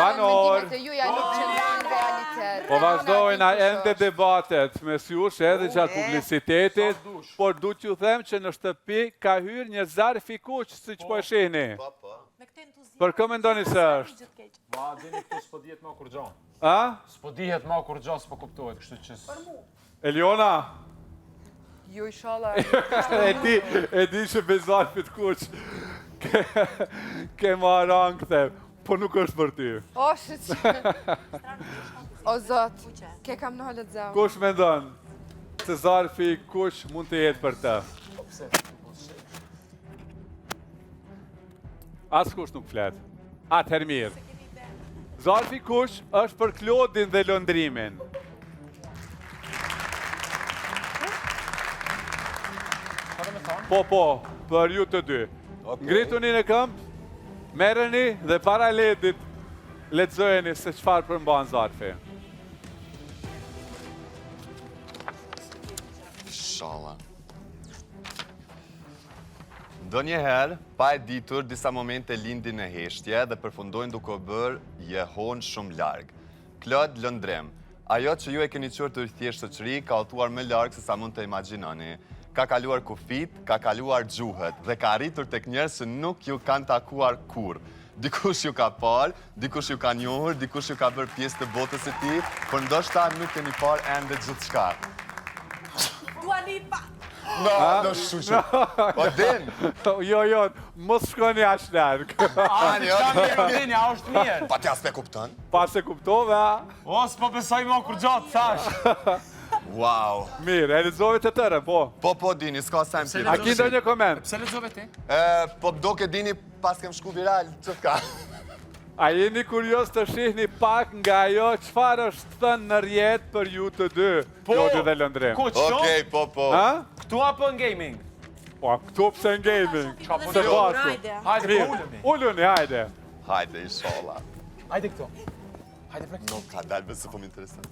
Banor. mendimet e juja nuk qëndrojnë realitet. Po vazhdojnë ende debatet mes jush edhe gjatë publicitetit, por du t'ju them që në shtëpi ka hyrë një zarf i kuq, si që po e shihni. Për kë mendoni se është? Ma, dini këtu s'po dihet ma kur gjo. A? S'po dihet ma kur gjo, s'po kuptohet, kështu që... Eliona? Ju inshallah. E di që me zarfit kuq ke marrë ankëte, po nuk është për ty. O, shqyq. O, zot, ke kam në halët zau. Kush mendon se zarfi kuq mund të jetë për të? As kush nuk flet. Atëherë mirë. Zarfi kuq është për Klodin dhe lëndrimin. Po, për ju të dy. Ngrituni në këmbë, merreni dhe para ledit lexojeni se çfarë përmban zarfi. Inshallah. Ndonjëherë, pa e ditur, disa momente lindin në heshtje dhe përfundojnë duke bërë jehon shumë larg. Klod Lëndrem, ajo që ju e keni qërë të thjesht shoqëri ka udhëtuar më larg se sa mund të imagjinoni. Ka kaluar kufit, ka kaluar gjuhët dhe ka arritur tek njerëz që nuk ju kanë takuar kurrë. Dikush ju ka parë, dikush ju ka njohur, dikush ju ka bërë pjesë të botës së tij, por ndoshta nuk keni parë ende gjithçka. No, shushë. O, din. Jo, mos shkoni aq larg. Ani, a është mirë. Pa t'ja s'pe kupton. Pa se kuptove, a? O, s'po besoj ma kur gjatë, thash. Wow. Mirë, e lexove të tërë, po. Po, dini, s'ka sa më A ki ndonjë koment? Pse lexove ti? Po, do ke dini pas kem shku viral, që t'ka? A jeni kurios të shihni pak nga ajo çfarë është thënë në rrjet për ju të dy, Klodi dhe Lëndrim? Ku që? Okej, po. Ha? Këtu apo në gaming? Po, këtu pse në gaming? Se pasku. Hajde, po ullëmi. Ulluni, hajde. Hajde, inshallah. Hajde këtu. Hajde, prekë. Nuk ka dalë, se po më interesant.